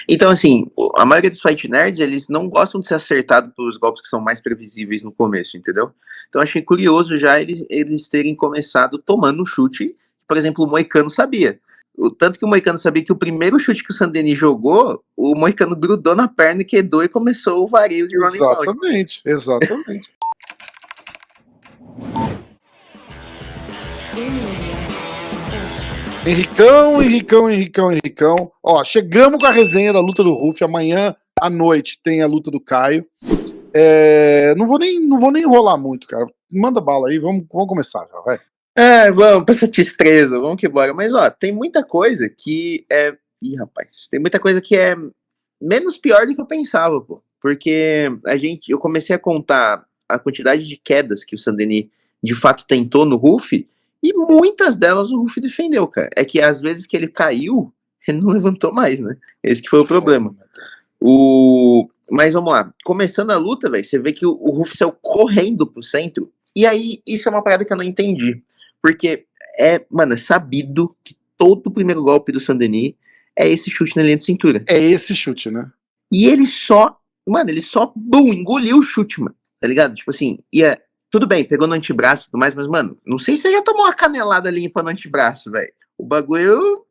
Então, assim, a maioria dos Fight Nerds, eles não gostam de ser acertado pelos golpes que são mais previsíveis no começo, entendeu? Então, achei curioso já eles terem começado tomando um chute, por exemplo, o Moicano sabia. Tanto que o Moicano sabia que o primeiro chute que o Saint-Denis jogou, o Moicano grudou na perna e quedou e começou o vareio de Running Ball. Exatamente. Henricão. Ó, chegamos com a resenha da luta do Ruff. Amanhã à noite tem a luta do Caio. Não vou nem enrolar muito, cara. Manda bala aí, vamos começar já, vai. Vamos pra essa destreza, vamos que bora. Mas, ó, tem muita coisa que é... tem muita coisa que é menos pior do que eu pensava, pô. Porque eu comecei a contar a quantidade de quedas que o Saint-Denis de fato tentou no Ruff, e muitas delas o Ruff defendeu, cara. É que às vezes que ele caiu, ele não levantou mais, né? Esse que foi o problema. Mas vamos lá. Começando a luta, velho, você vê que o Ruff saiu correndo pro centro. E aí, isso é uma parada que eu não entendi. Porque mano, é sabido que todo o primeiro golpe do Saint-Denis é esse chute na linha de cintura. É esse chute, né? E ele só, engoliu o chute, mano. Tá ligado? Tipo assim, tudo bem, pegou no antebraço e tudo mais, mas, mano, não sei se você já tomou uma canelada limpa no antebraço, velho. O bagulho,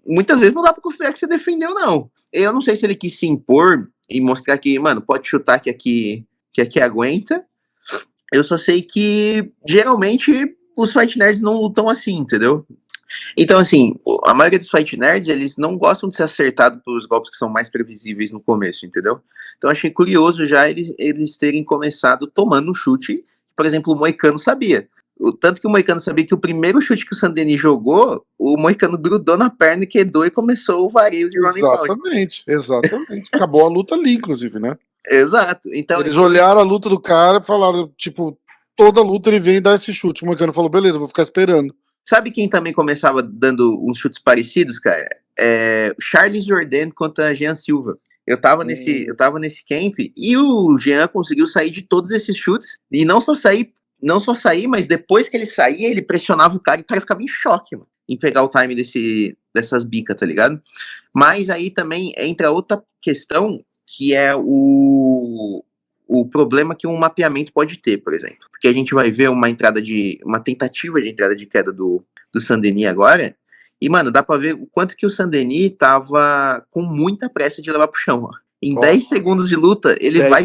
muitas vezes não dá pra considerar que você defendeu, não. Eu não sei se ele quis se impor e mostrar que, mano, pode chutar que aqui aguenta. Eu só sei que, geralmente, os Fight Nerds não lutam assim, entendeu? Então, assim, a maioria dos Fight Nerds, eles não gostam de ser acertado pelos golpes que são mais previsíveis no começo, entendeu? Então, achei curioso já eles terem começado tomando um chute. Por exemplo, o Moicano sabia. Tanto que o Moicano sabia que o primeiro chute que o Saint-Denis jogou, o Moicano grudou na perna e quedou e começou o vareio de Running Ball. Exatamente. Acabou a luta ali, inclusive, né? Exato. Então, eles olharam a luta do cara e falaram, tipo, toda luta ele vem e dá esse chute. O Moicano falou, beleza, vou ficar esperando. Sabe quem também começava dando uns chutes parecidos, cara? Charles Jourdain contra Jean Silva. Eu tava nesse camp e o Jean conseguiu sair de todos esses chutes. E não só sair, mas depois que ele saía, ele pressionava o cara e o cara ficava em choque, mano, em pegar o time dessas bicas, tá ligado? Mas aí também entra outra questão, que é o problema que um mapeamento pode ter, por exemplo. Porque a gente vai ver uma tentativa de entrada de queda do Saint-Denis agora, e, mano, dá pra ver o quanto que o Saint-Denis tava com muita pressa de levar pro chão, ó. Em 10 segundos de luta, ele vai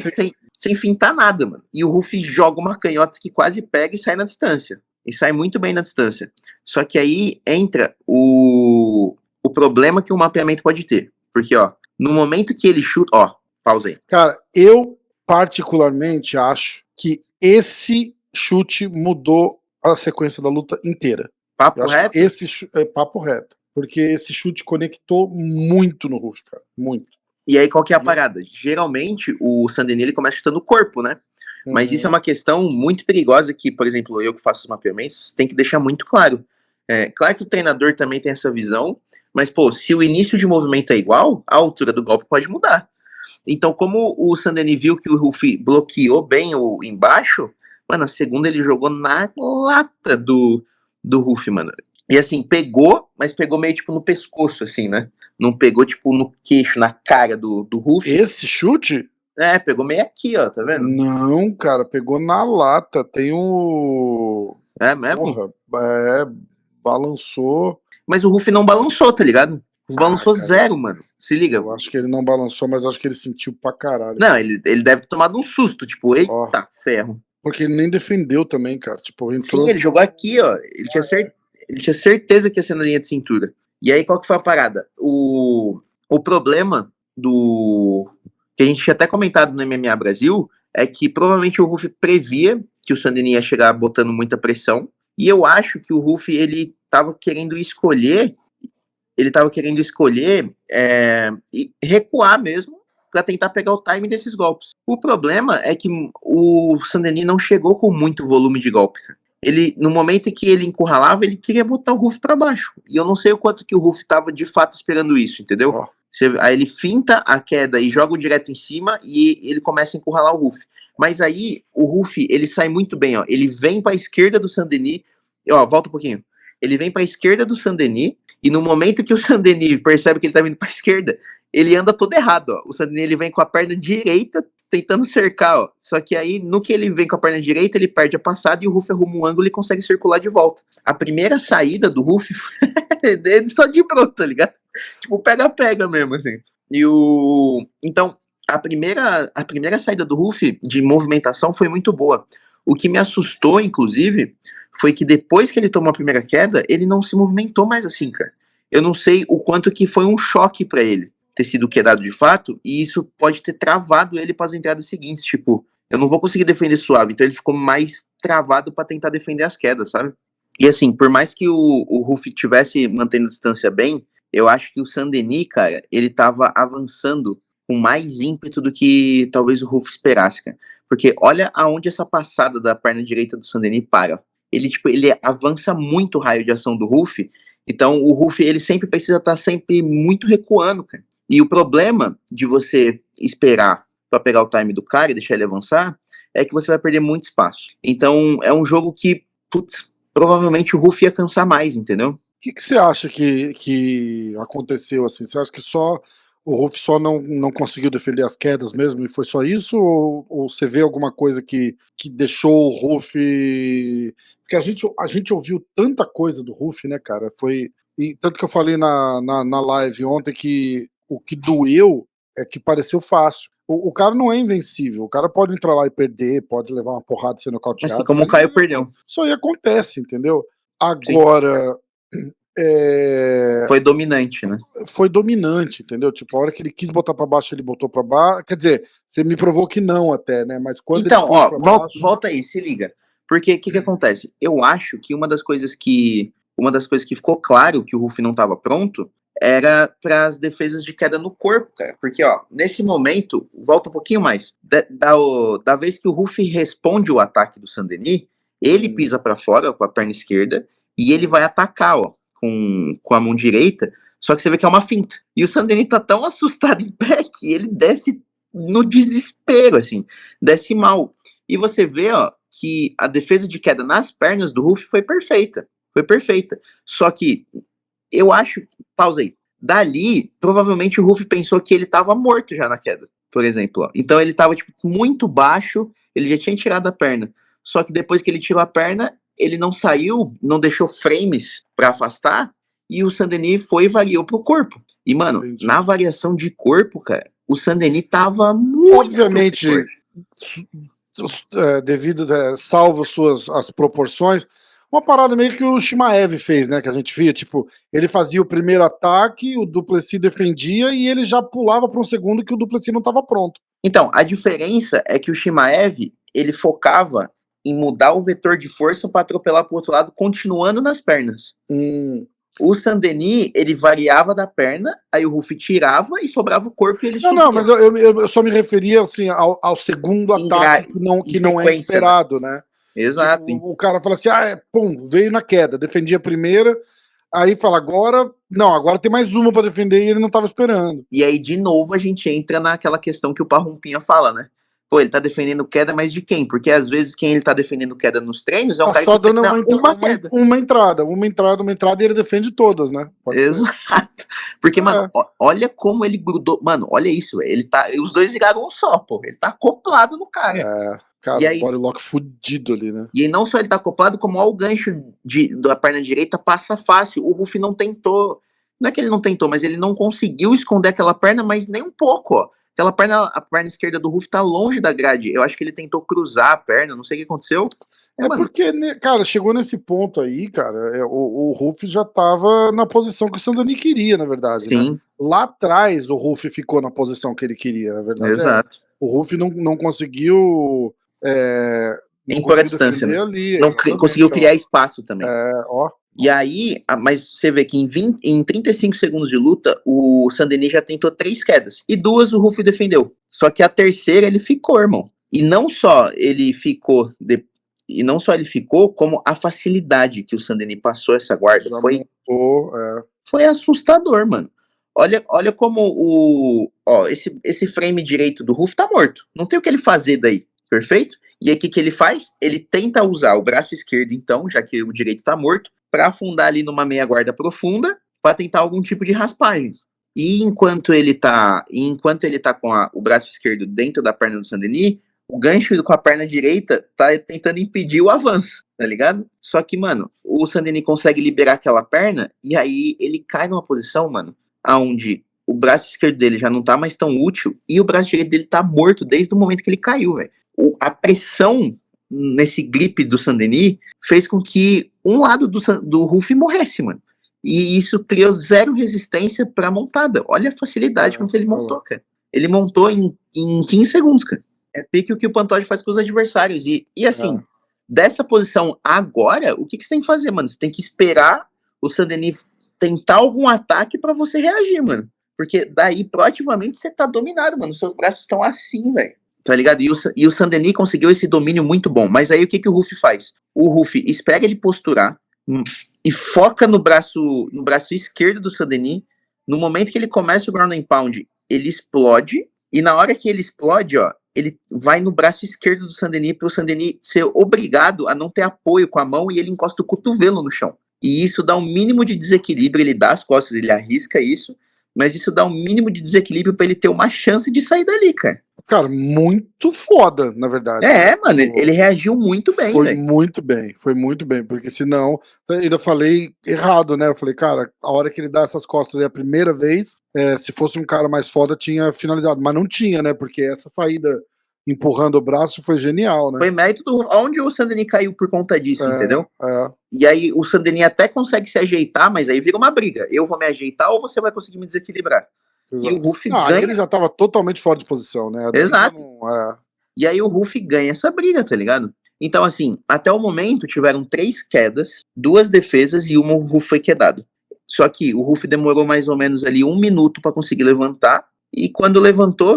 sem fintar nada, mano. E o Ruff joga uma canhota que quase pega e sai na distância. E sai muito bem na distância. Só que aí entra o problema que um mapeamento pode ter. Porque, ó, no momento que ele chuta... Ó, pausei. Cara, eu particularmente acho que esse chute mudou a sequência da luta inteira. Papo reto? Esse é papo reto. Porque esse chute conectou muito no Ruff, cara. Muito. E aí, qual que é a parada? Geralmente, o Saint-Denis, ele começa chutando o corpo, né? Mas isso é uma questão muito perigosa que, por exemplo, eu que faço os mapeamentos, tem que deixar muito claro. Claro que o treinador também tem essa visão, mas, pô, se o início de movimento é igual, a altura do golpe pode mudar. Então, como o Saint-Denis viu que o Ruff bloqueou bem o embaixo, mano, a segunda ele jogou na lata do Ruff, mano. E assim, pegou, mas pegou meio tipo no pescoço, assim, né? Não pegou tipo no queixo, na cara do Ruff. Esse chute? Pegou meio aqui, ó, tá vendo? Não, cara, pegou na lata. Tem o... É mesmo? Porra, balançou. Mas o Ruff não balançou, tá ligado? Balançou zero, mano. Se liga. Eu acho que ele não balançou, mas acho que ele sentiu pra caralho. Não, ele deve ter tomado um susto, tipo, eita, ferro. Porque ele nem defendeu também, cara. Tipo, entrou... Sim, ele jogou aqui, ó. Ele tinha certeza que ia ser na linha de cintura. E aí, qual que foi a parada? O problema que a gente tinha até comentado no MMA Brasil é que provavelmente o Ruff previa que o Saint-Denis ia chegar botando muita pressão. E eu acho que o Ruff, ele tava querendo escolher e recuar mesmo para tentar pegar o time desses golpes. O problema é que o Saint-Denis não chegou com muito volume de golpe. No momento em que ele encurralava, ele queria botar o Ruff para baixo. E eu não sei o quanto que o Ruff estava de fato esperando isso, entendeu? Aí ele finta a queda e joga direto em cima e ele começa a encurralar o Ruff. Mas aí o Ruff, ele sai muito bem, ó. Ele vem para a esquerda do Saint-Denis, ó, volta um pouquinho. Ele vem para a esquerda do Saint-Denis e no momento que o Saint-Denis percebe que ele tá vindo para a esquerda, ele anda todo errado, ó. O Sandini, ele vem com a perna direita tentando cercar, ó. Só que aí, no que ele vem com a perna direita, ele perde a passada e o Ruff arruma um ângulo e consegue circular de volta. A primeira saída do Ruff ele só de pronto, tá ligado? Tipo, pega-pega mesmo, assim. Então, a primeira saída do Ruff de movimentação foi muito boa. O que me assustou, inclusive, foi que depois que ele tomou a primeira queda, ele não se movimentou mais assim, cara. Eu não sei o quanto que foi um choque pra ele ter sido quedado de fato, e isso pode ter travado ele para as entradas seguintes, tipo, eu não vou conseguir defender suave, então ele ficou mais travado para tentar defender as quedas, sabe? E assim, por mais que o Ruff tivesse mantendo a distância bem, eu acho que o Saint-Denis, cara, ele tava avançando com mais ímpeto do que talvez o Ruff esperasse, cara. Porque olha aonde essa passada da perna direita do Saint-Denis para. Ele avança muito o raio de ação do Ruff, então o Ruff, ele sempre precisa estar sempre muito recuando, cara. E o problema de você esperar para pegar o time do cara e deixar ele avançar é que você vai perder muito espaço. Então é um jogo que, putz, provavelmente o Ruff ia cansar mais, entendeu? O que você acha que aconteceu assim? Você acha que só o Ruff só não conseguiu defender as quedas mesmo e foi só isso? Ou você vê alguma coisa que deixou o Ruff... Porque a gente ouviu tanta coisa do Ruff, né, cara? E tanto que eu falei na live ontem que o que doeu é que pareceu fácil. O cara não é invencível. O cara pode entrar lá e perder, pode levar uma porrada e ser nocauteado. Assim como o Caio perdeu. Isso aí acontece, entendeu? Agora... Foi dominante, né? Foi dominante, entendeu? Tipo, a hora que ele quis botar pra baixo, ele botou pra baixo. Quer dizer, você me provou que não até, né? Mas quando então, ele ó, volta aí, se liga. Porque o que acontece? Eu acho que uma das coisas que ficou claro que o Ruff não estava pronto era para as defesas de queda no corpo, cara. Porque, ó, nesse momento, volta um pouquinho mais. Da vez que o Ruff responde o ataque do Saint-Denis, ele pisa para fora com a perna esquerda e ele vai atacar, ó, com a mão direita. Só que você vê que é uma finta. E o Saint-Denis tá tão assustado em pé que ele desce no desespero, assim, desce mal. E você vê, ó, que a defesa de queda nas pernas do Ruff foi perfeita. Foi perfeita. Só que eu acho. Pausa aí. Dali, provavelmente o Ruff pensou que ele tava morto já na queda, por exemplo. Ó. Então ele tava, tipo, muito baixo, ele já tinha tirado a perna. Só que depois que ele tirou a perna, ele não saiu, não deixou frames para afastar, e o Saint-Denis foi e variou pro corpo. E, mano, entendi. Na variação de corpo, cara, o Saint-Denis tava muito. Obviamente, devido, salvo as proporções, uma parada meio que o Shimaev fez, né? Que a gente via, tipo, ele fazia o primeiro ataque, o Duplessis defendia e ele já pulava para um segundo que o Duplessis não estava pronto. Então, a diferença é que o Shimaev, ele focava em mudar o vetor de força para atropelar para o outro lado, continuando nas pernas. O Saint-Denis, ele variava da perna, aí o Ruff tirava e sobrava o corpo e ele subia. Não, mas eu só me referia assim, ao segundo ataque que não é esperado, né? Exato. Tipo, o cara fala assim, pum, veio na queda, defendia a primeira, aí fala, agora tem mais uma para defender e ele não estava esperando. E aí, de novo, a gente entra naquela questão que o Parrumpinha fala, né? Pô, ele tá defendendo queda, mas de quem? Porque às vezes quem ele tá defendendo queda nos treinos é um cara só que dando uma entrada e ele defende todas, né? Exato. Porque, mano, olha como ele grudou. Mano, olha isso, ele tá. Os dois viraram um só, pô. Ele tá acoplado no cara. Cara, e aí, bodylock fudido ali, né? E aí não só ele tá acoplado, como ó, o gancho da perna direita passa fácil. O Ruff não tentou. Não é que ele não tentou, mas ele não conseguiu esconder aquela perna, mas nem um pouco, ó. Aquela perna, a perna esquerda do Ruff tá longe da grade. Eu acho que ele tentou cruzar a perna, não sei o que aconteceu. Porque, cara, chegou nesse ponto aí, cara, o Ruff já tava na posição que o Saint-Denis queria, na verdade. Sim. Né? Lá atrás o Ruff ficou na posição que ele queria, na verdade. Exato. O Ruff não conseguiu. Impor a distância, né? Ali, não conseguiu criar espaço também. Ó. E aí, mas você vê que em 35 segundos de luta, o Saint-Denis já tentou 3 quedas. E 2 o Ruff defendeu. Só que a terceira ele ficou, irmão. E não só ele ficou, como a facilidade que o Saint-Denis passou essa guarda foi assustador, mano. Olha como esse frame direito do Ruff tá morto. Não tem o que ele fazer daí, perfeito? E aí o que ele faz? Ele tenta usar o braço esquerdo, então, já que o direito tá morto, para afundar ali numa meia guarda profunda, para tentar algum tipo de raspagem. E enquanto ele tá com o braço esquerdo dentro da perna do Saint-Denis, o gancho com a perna direita tá tentando impedir o avanço, tá ligado? Só que, mano, o Saint-Denis consegue liberar aquela perna e aí ele cai numa posição, mano, aonde o braço esquerdo dele já não tá mais tão útil e o braço direito dele tá morto desde o momento que ele caiu, velho. A pressão nesse grip do Saint-Denis fez com que um lado do Ruff morresse, mano. E isso criou zero resistência pra montada. Olha a facilidade com que ele montou, cara. Ele montou em 15 segundos, cara. É pique o que o Pantoja faz com os adversários. E assim, dessa posição agora, o que você tem que fazer, mano? Você tem que esperar o Saint-Denis tentar algum ataque pra você reagir, mano. Porque daí, proativamente, você tá dominado, mano. Os seus braços estão assim, velho. Tá ligado? E o Saint-Denis conseguiu esse domínio muito bom. Mas aí o que o Ruff faz? O Ruff espera ele posturar e foca no braço esquerdo do Saint-Denis. No momento que ele começa o ground and pound, ele explode. E na hora que ele explode, ó, ele vai no braço esquerdo do Saint-Denis para o Saint-Denis ser obrigado a não ter apoio com a mão e ele encosta o cotovelo no chão. E isso dá um mínimo de desequilíbrio, ele dá as costas, ele arrisca isso, mas isso dá um mínimo de desequilíbrio para ele ter uma chance de sair dali, cara. Cara, muito foda, na verdade. Mano, ele reagiu muito bem, Foi muito bem, porque senão, ainda falei errado, né? Eu falei, cara, a hora que ele dá essas costas aí a primeira vez, se fosse um cara mais foda, tinha finalizado, mas não tinha, né? Porque essa saída empurrando o braço foi genial, né? Foi mérito do onde o Saint-Denis caiu por conta disso, entendeu? E aí o Saint-Denis até consegue se ajeitar, mas aí vira uma briga. Eu vou me ajeitar ou você vai conseguir me desequilibrar? Exato. E o Ruff ganha. Ele já tava totalmente fora de posição, né? Exato. E aí o Ruff ganha essa briga, tá ligado? Então, assim, até o momento tiveram 3 quedas, 2 defesas e uma o Ruff foi quedado. Só que o Ruff demorou mais ou menos ali 1 minuto pra conseguir levantar. E quando levantou,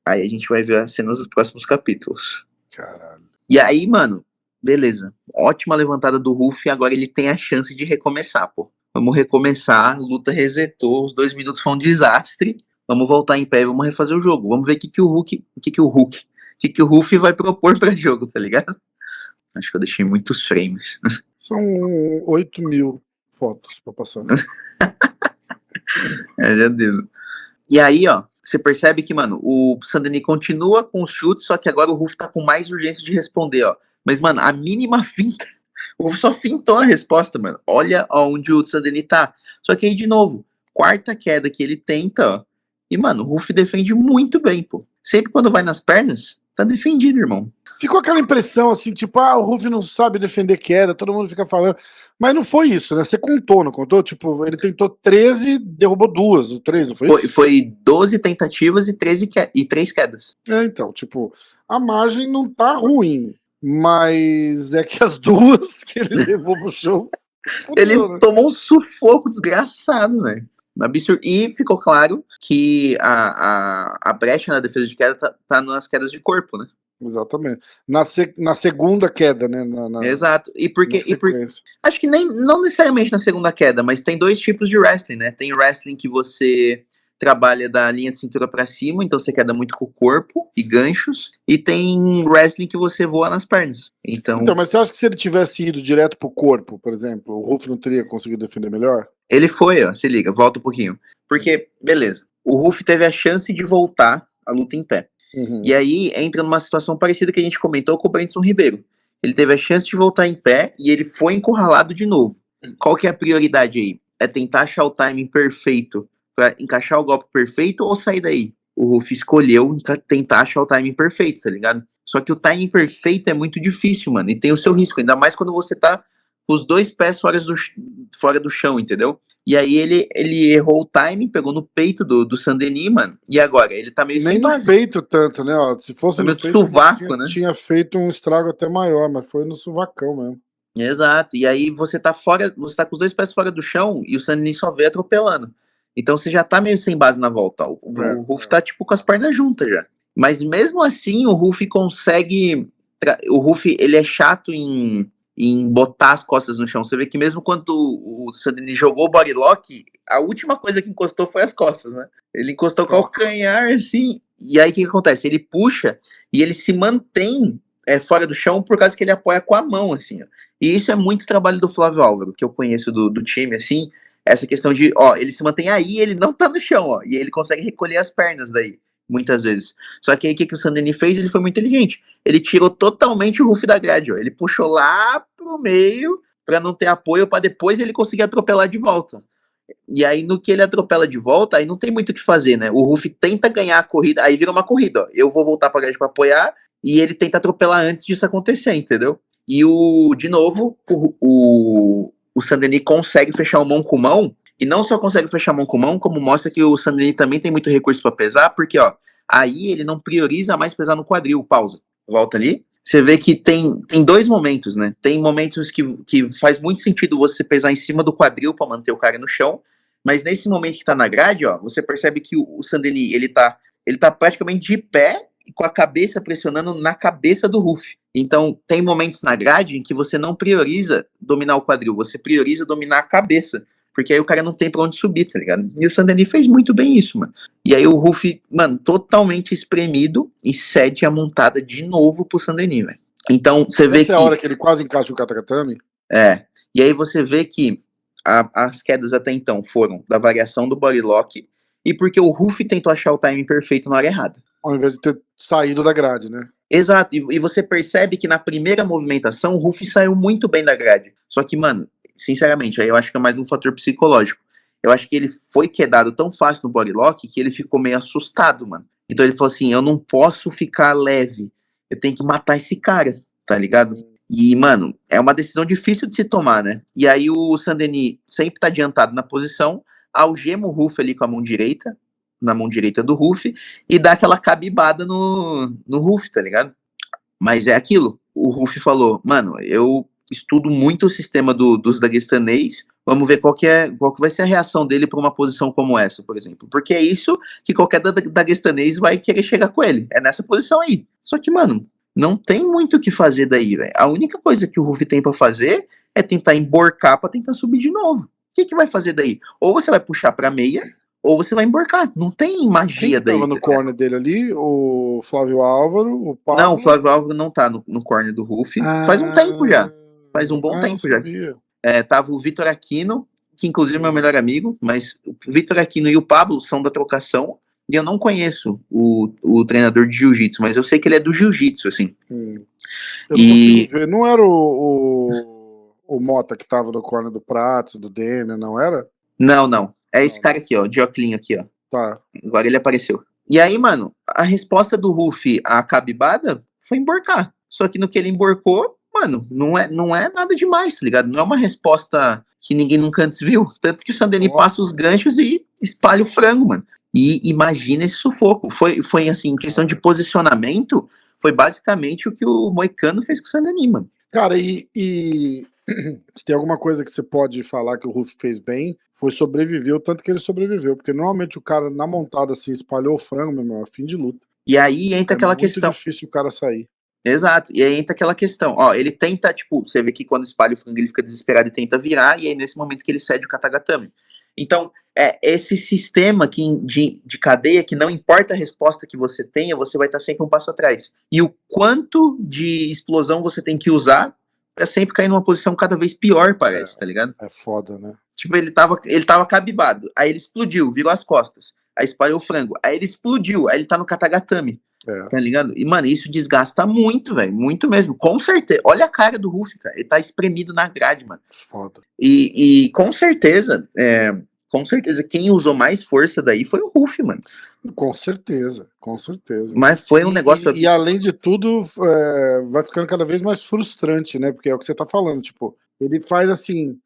aí a gente vai ver as cenas dos próximos capítulos. Caralho. E aí, mano, beleza. Ótima levantada do Ruff, agora ele tem a chance de recomeçar, pô. Vamos recomeçar, a luta resetou, os 2 minutos foi um desastre. Vamos voltar em pé e vamos refazer o jogo. Vamos ver o que o Ruff vai propor pra jogo, tá ligado? Acho que eu deixei muitos frames. São 8.000 fotos pra passar. Já deu. E aí, ó, você percebe que, mano, o Saint-Denis continua com os chutes, só que agora o Ruff tá com mais urgência de responder, ó. Mas, mano, a mínima finta, o Ruff só fintou a resposta, mano. Olha onde o Saint-Denis tá. Só que aí, de novo, quarta queda que ele tenta, ó. E, mano, o Ruff defende muito bem, pô. Sempre quando vai nas pernas, tá defendido, irmão. Ficou aquela impressão assim, tipo, o Ruff não sabe defender queda, todo mundo fica falando. Mas não foi isso, né? Você contou, não contou? Tipo, ele tentou 13, derrubou 2, ou 3, não foi isso? Foi 12 tentativas e 3 quedas. Então, tipo, a margem não tá ruim, mas é que as 2 que ele levou pro chão. Ele tomou um sufoco desgraçado, velho. Absurdo. E ficou claro que a brecha na defesa de queda tá nas quedas de corpo, né? Exatamente. Na segunda queda, né? Exato. E porque acho que não necessariamente na segunda queda, mas tem 2 tipos de wrestling, né? Tem wrestling que você trabalha da linha de cintura pra cima, então você queda muito com o corpo e ganchos, e tem wrestling que você voa nas pernas. Então, mas você acha que se ele tivesse ido direto pro corpo, por exemplo, o Ruff não teria conseguido defender melhor? Ele foi, ó, se liga, volta um pouquinho. Porque, beleza, o Ruff teve a chance de voltar a luta em pé. E aí entra numa situação parecida que a gente comentou com o Brandson Ribeiro. Ele teve a chance de voltar em pé e ele foi encurralado de novo. Qual que é a prioridade aí? É tentar achar o timing perfeito pra encaixar o golpe perfeito ou sair daí? O Ruff escolheu tentar achar o timing perfeito, tá ligado? Só que o timing perfeito é muito difícil, mano, e tem o seu risco, ainda mais quando você tá com os 2 pés fora do chão, entendeu? E aí ele errou o timing, pegou no peito do Saint-Denis, mano. E agora? Ele tá meio nem no peito tanto, né? Ó, se fosse no peito, sovaco, né? Tinha feito um estrago até maior, mas foi no sovacão mesmo. Exato. E aí você tá com os 2 pés fora do chão e o Saint-Denis só vê atropelando. Então você já tá meio sem base na volta. O Ruff tá tipo com as pernas juntas já. Mas mesmo assim o Ruff consegue... O Ruff, ele é chato em botar as costas no chão. Você vê que mesmo quando o Saint-Denis jogou o bodylock, a última coisa que encostou foi as costas, né? Ele encostou o calcanhar, assim, e aí o que acontece? Ele puxa e ele se mantém fora do chão por causa que ele apoia com a mão, assim, ó. E isso é muito trabalho do Flávio Álvaro, que eu conheço do time, assim, essa questão de, ó, ele se mantém aí, ele não tá no chão, ó, e ele consegue recolher as pernas daí, muitas vezes. Só que aí o que o Saint-Denis fez? Ele foi muito inteligente. Ele tirou totalmente o Ruff da grade, ó. Ele puxou lá pro meio pra não ter apoio, pra depois ele conseguir atropelar de volta. E aí, no que ele atropela de volta, aí não tem muito o que fazer, né? O Ruff tenta ganhar a corrida, aí vira uma corrida, ó. Eu vou voltar pra grade pra apoiar, e ele tenta atropelar antes disso acontecer, entendeu? E de novo, o Saint-Denis consegue fechar o mão com mão, e não só consegue fechar mão com mão, como mostra que o Saint-Denis também tem muito recurso para pesar, porque, ó, aí ele não prioriza mais pesar no quadril, pausa, volta ali. Você vê que tem dois momentos, né? Tem momentos que faz muito sentido você pesar em cima do quadril para manter o cara no chão, mas nesse momento que tá na grade, ó, você percebe que o Saint-Denis, ele tá praticamente de pé, com a cabeça pressionando na cabeça do Ruff. Então, tem momentos na grade em que você não prioriza dominar o quadril, você prioriza dominar a cabeça, porque aí o cara não tem pra onde subir, tá ligado? E o Saint-Denis fez muito bem isso, mano. E aí o Ruff, mano, totalmente espremido e cede a montada de novo pro Saint-Denis, velho. Então, você vê que... Essa é a hora que ele quase encaixa o Katagatame? É. E aí você vê que as quedas até então foram da variação do body lock e porque o Ruff tentou achar o timing perfeito na hora errada. Ao invés de ter saído da grade, né? Exato, e você percebe que na primeira movimentação o Ruff saiu muito bem da grade. Só que, mano, sinceramente, aí eu acho que é mais um fator psicológico. Eu acho que ele foi quedado tão fácil no bodylock que ele ficou meio assustado, mano. Então ele falou assim, eu não posso ficar leve, eu tenho que matar esse cara, tá ligado? E, mano, é uma decisão difícil de se tomar, né? E aí o Saint-Denis sempre tá adiantado na posição, algema o Ruff ali com a mão direita, na mão direita do Ruff, e dá aquela cabibada no Ruff, tá ligado? Mas é aquilo, o Ruff falou, mano, eu estudo muito o sistema dos daguestanês, vamos ver qual que vai ser a reação dele para uma posição como essa, por exemplo. Porque é isso que qualquer daguestanês vai querer chegar com ele, é nessa posição aí. Só que, mano, não tem muito o que fazer daí, velho. A única coisa que o Ruff tem pra fazer é tentar emborcar pra tentar subir de novo. O que vai fazer daí? Ou você vai puxar pra meia, ou você vai emborcar. Não tem magia daí. Quem tava no corner dele ali? O Flávio Álvaro, o Pablo? Não, o Flávio Álvaro não tá no corner do Ruff. Faz um tempo já. Faz um bom tempo já. Tava o Vitor Aquino, que inclusive é meu melhor amigo, mas o Vitor Aquino e o Pablo são da trocação. E eu não conheço o treinador de jiu-jitsu, mas eu sei que ele é do jiu-jitsu, assim. Eu não consigo ver. Não era o Mota que tava no corner do Prats, do Demian, não era? Não. É esse cara aqui, ó, de óculos aqui, ó. Tá. Agora ele apareceu. E aí, mano, a resposta do Ruff à cabibada foi emborcar. Só que no que ele emborcou, mano, não é nada demais, tá ligado? Não é uma resposta que ninguém nunca antes viu. Tanto que o Saint-Denis passa os ganchos e espalha o frango, mano. E imagina esse sufoco. Foi assim, questão de posicionamento, foi basicamente o que o Moicano fez com o Saint-Denis, mano. Cara, se tem alguma coisa que você pode falar que o Ruff fez bem, foi sobreviver o tanto que ele sobreviveu. Porque normalmente o cara na montada assim espalhou o frango, meu irmão, é fim de luta. E aí entra aquela questão. É muito difícil o cara sair. Exato, e aí entra aquela questão, ó, ele tenta, tipo, você vê que quando espalha o frango ele fica desesperado e tenta virar, e aí nesse momento que ele cede o Katagatame. Então, esse sistema de cadeia que não importa a resposta que você tenha, você vai estar sempre um passo atrás. E o quanto de explosão você tem que usar pra sempre cair numa posição cada vez pior, parece, tá ligado? É foda, né? Tipo, ele tava cabibado, aí ele explodiu, virou as costas, aí espalhou o frango, aí ele explodiu, aí ele tá no Katagatame. Tá ligado? E, mano, isso desgasta muito, velho. Muito mesmo. Com certeza. Olha a cara do Ruff, cara. Ele tá espremido na grade, mano. Foda. E com certeza, quem usou mais força daí foi o Ruff, mano. Com certeza. Mas foi um negócio... E além de tudo, vai ficando cada vez mais frustrante, né? Porque é o que você tá falando, tipo, ele faz assim,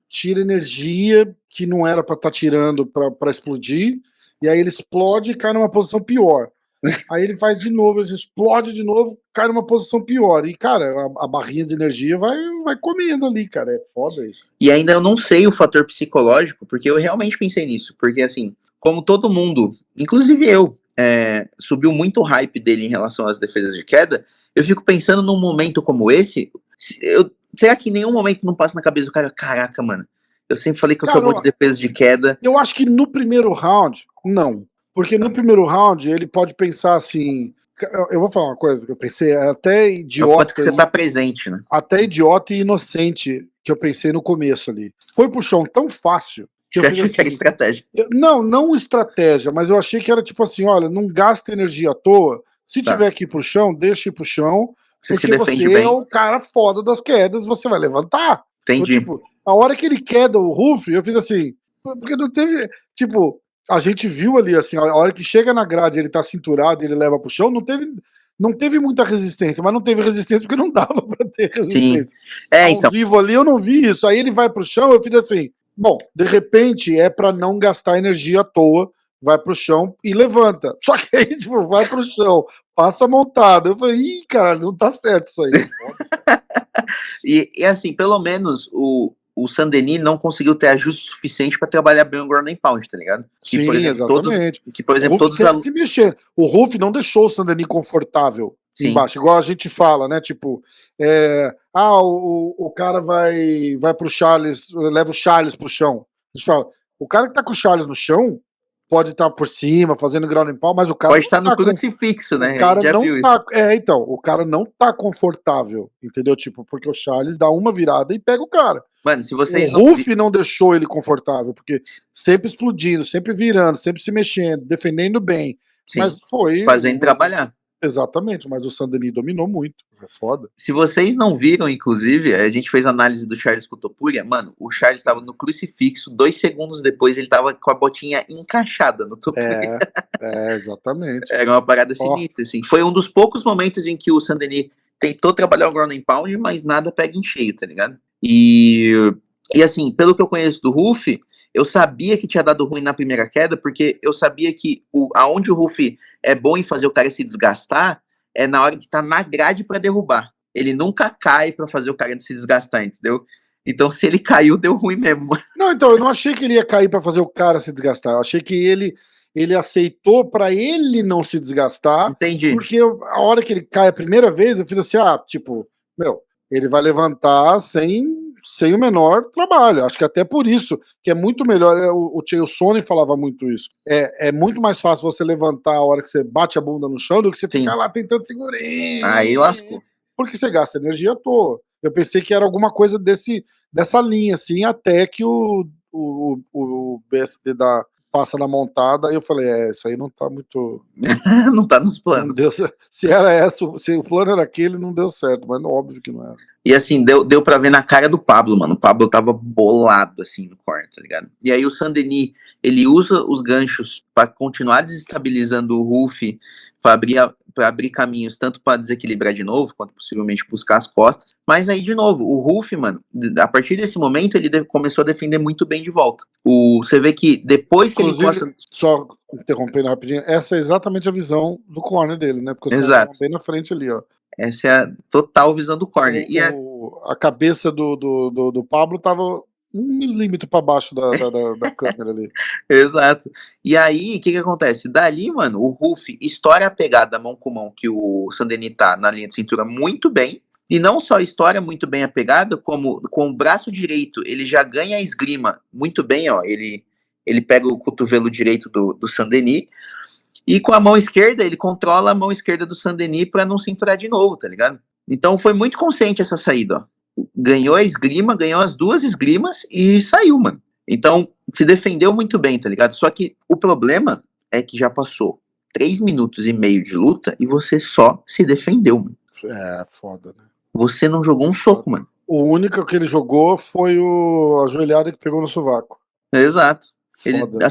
tira energia que não era pra estar tirando pra explodir, e aí ele explode e cai numa posição pior. Aí ele faz de novo, ele explode de novo, cai numa posição pior. E, cara, a barrinha de energia vai comendo ali, cara. É foda isso. E ainda eu não sei o fator psicológico, porque eu realmente pensei nisso. Porque, assim, como todo mundo, inclusive eu, subiu muito o hype dele em relação às defesas de queda, eu fico pensando num momento como esse, será que em nenhum momento não passa na cabeça do cara, caraca, mano, eu sempre falei que eu sou bom de defesa de queda. Eu acho que no primeiro round, não. Porque no primeiro round ele pode pensar assim. Eu vou falar uma coisa que eu pensei, até idiota. Que você tá presente, né? Até idiota e inocente que eu pensei no começo ali. Foi pro chão tão fácil que eu Você fiz achou que era assim. estratégia? Não estratégia, mas eu achei que era tipo assim: olha, não gasta energia à toa. Se Tá. tiver que ir pro chão, deixa ir pro chão, Você se porque defende você é bem. o cara foda das quedas, você vai levantar. Então, Entendi. tipo, a hora que ele queda o Ruff, eu fiz assim, porque não teve, tipo, a gente viu ali, assim, a hora que chega na grade, ele tá cinturado, ele leva pro chão, não teve muita resistência, mas não teve resistência porque não dava pra ter Sim. resistência. É, Ao então. vivo ali eu não vi isso, aí ele vai pro chão, eu fiz assim, bom, de repente é pra não gastar energia à toa, vai pro chão e levanta. Só que aí, tipo, vai pro chão, passa montado. Eu falei, ih, cara, não tá certo isso aí. E assim, pelo menos o Saint-Denis não conseguiu ter ajuste suficiente pra trabalhar bem o ground and pound, tá ligado? Que, por Sim, exemplo, exatamente. O Ruff todos os sempre alunos. se mexendo. O Ruff não deixou o Saint-Denis confortável Sim, embaixo, igual a gente fala, né? Tipo, o cara vai pro Charles, leva o Charles pro chão. A gente fala, o cara que tá com o Charles no chão pode estar por cima, fazendo ground and pound, mas o cara pode não estar no tá crucifixo, o né? A cara gente já não viu isso. tá. Então, o cara não tá confortável, entendeu? Tipo, porque o Charles dá uma virada e pega o cara. Mano, se O vocês não. Ruff não deixou ele confortável, porque sempre explodindo, sempre virando, sempre se mexendo, defendendo bem. Sim, Mas foi. fazendo trabalhar. Exatamente, mas o Saint-Denis dominou muito. É foda. Se vocês não viram, inclusive, a gente fez análise do Charles com o Topuria, mano, o Charles estava no crucifixo, 2 segundos depois ele tava com a botinha encaixada no Topuria. Exatamente. Era uma parada Ó, sinistra, assim. Foi um dos poucos momentos em que o Saint-Denis tentou trabalhar o ground and pound, mas nada pega em cheio, tá ligado? E assim, pelo que eu conheço do Ruff, eu sabia que tinha dado ruim na primeira queda, porque eu sabia que aonde o Ruff é bom em fazer o cara se desgastar é na hora que tá na grade pra derrubar. Ele nunca cai pra fazer o cara se desgastar, entendeu? Então, se ele caiu, deu ruim mesmo. não, então, eu não achei que ele ia cair pra fazer o cara se desgastar. Eu achei que ele aceitou pra ele não se desgastar, Entendi. porque a hora que ele cai a primeira vez, eu fiz assim, tipo, meu, ele vai levantar sem o menor trabalho. Acho que até por isso, que é muito melhor, o Sony falava muito isso, é muito mais fácil você levantar a hora que você bate a bunda no chão do que você Sim. ficar lá tentando segurar. Aí lascou. Porque você gasta energia à toa. Eu pensei que era alguma coisa dessa linha, assim, até que o BSD passa na montada, e eu falei, isso aí não tá muito. Não tá nos Não planos. deu, se era essa, se o plano era aquele, não deu certo, mas óbvio que não era. E assim, deu pra ver na cara do Pablo, mano. O Pablo tava bolado, assim, no corner, tá ligado? E aí o Saint-Denis, ele usa os ganchos pra continuar desestabilizando o Ruff, pra abrir caminhos, tanto pra desequilibrar de novo, quanto possivelmente buscar as costas. Mas aí, de novo, o Ruff, mano, a partir desse momento, ele começou a defender muito bem de volta. Você vê que depois que Inclusive, ele encosta... só interrompendo rapidinho, essa é exatamente a visão do corner dele, né? Porque os caras Exato. estão bem na frente ali, ó. Essa é a total visão do corner. A cabeça do Pablo tava 1 milímetro para baixo da câmera ali. Exato. E aí, o que acontece? Dali, mano, o Ruff estoura a pegada mão com mão que o Saint-Denis tá na linha de cintura muito bem. E não só estoura muito bem a pegada, como com o braço direito ele já ganha a esgrima muito bem, ó. Ele pega o cotovelo direito do Saint-Denis. E com a mão esquerda, ele controla a mão esquerda do Saint-Denis pra não cinturar de novo, tá ligado? Então foi muito consciente essa saída, ó. Ganhou a esgrima, ganhou as 2 esgrimas e saiu, mano. Então, se defendeu muito bem, tá ligado? Só que o problema é que já passou 3 minutos e meio de luta e você só se defendeu, mano. Foda, né? Você não jogou um soco, mano. O único que ele jogou foi a joelhada que pegou no sovaco. Exato. Foda,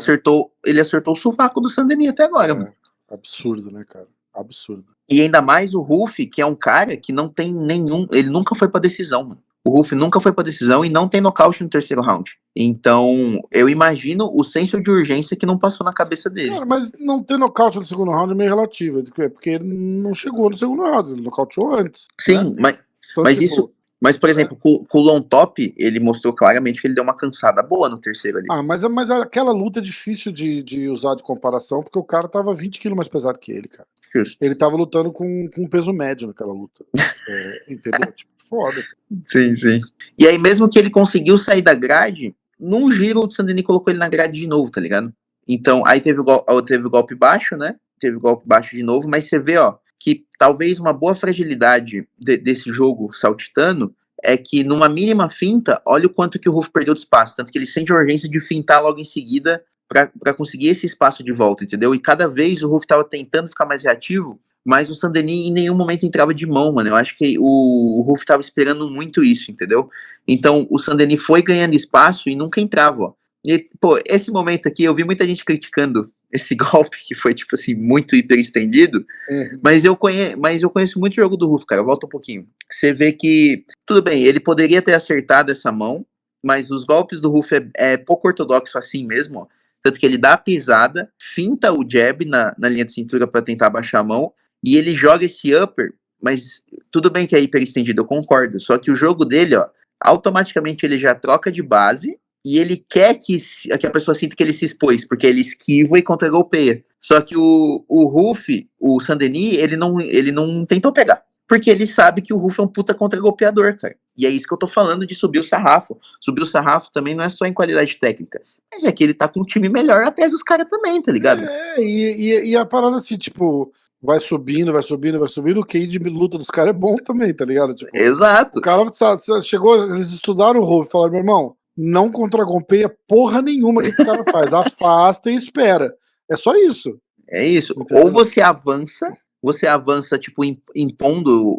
Ele acertou o sovaco do Saint-Denis até agora, mano. Absurdo, né, cara? Absurdo. E ainda mais o Ruff, que é um cara que não tem nenhum... Ele nunca foi pra decisão, mano. O Ruff nunca foi pra decisão e não tem nocaute no terceiro round. Então, eu imagino o senso de urgência que não passou na cabeça dele. Cara, mas não ter nocaute no segundo round é meio relativo. Porque ele não chegou no segundo round, ele nocauteou antes. Sim, né? Então, mas tipo, isso... Mas, por exemplo, com o Long Top, ele mostrou claramente que ele deu uma cansada boa no terceiro ali. Mas aquela luta é difícil de usar de comparação, porque o cara tava 20 quilos mais pesado que ele, cara. Justo. Ele tava lutando com peso médio naquela luta. Entendeu? Tipo, foda. Sim, sim. E aí, mesmo que ele conseguiu sair da grade, num giro o Saint-Denis colocou ele na grade de novo, tá ligado? Então, aí teve o golpe baixo, né? Teve o golpe baixo de novo, mas você vê, ó, que talvez uma boa fragilidade desse jogo saltitano é que numa mínima finta, olha o quanto que o Ruff perdeu de espaço, tanto que ele sente a urgência de fintar logo em seguida pra conseguir esse espaço de volta, entendeu? E cada vez o Ruff tava tentando ficar mais reativo, mas o Saint-Denis em nenhum momento entrava de mão, mano. Eu acho que o Ruff tava esperando muito isso, entendeu? Então o Saint-Denis foi ganhando espaço e nunca entrava, ó. E, pô, esse momento aqui, eu vi muita gente criticando esse golpe, que foi, tipo assim, muito hiper estendido, mas eu conheço muito o jogo do Ruff, cara. Volta um pouquinho. Você vê que, tudo bem, ele poderia ter acertado essa mão, mas os golpes do Ruff é pouco ortodoxo assim mesmo, ó. Tanto que ele dá a pisada, finta o jab na linha de cintura para tentar baixar a mão, e ele joga esse upper, mas tudo bem que é hiper estendido, eu concordo. Só que o jogo dele, ó, automaticamente ele já troca de base, e ele quer que a pessoa sinta que ele se expôs, porque ele esquiva e contra-golpeia. Só que o Ruff, o Saint-Denis, ele não tentou pegar. Porque ele sabe que o Ruff é um puta contra-golpeador, cara. E é isso que eu tô falando de subir o sarrafo. Subir o sarrafo também não é só em qualidade técnica. Mas é que ele tá com um time melhor atrás dos caras também, tá ligado? E a parada assim, tipo, vai subindo, o QI de luta dos caras é bom também, tá ligado? Tipo, exato. O cara chegou, eles estudaram o Ruff e falaram, meu irmão, não contra-golpeia porra nenhuma que esse cara faz. Afasta e espera. É só isso. É isso. Entendeu? Ou você avança, tipo, impondo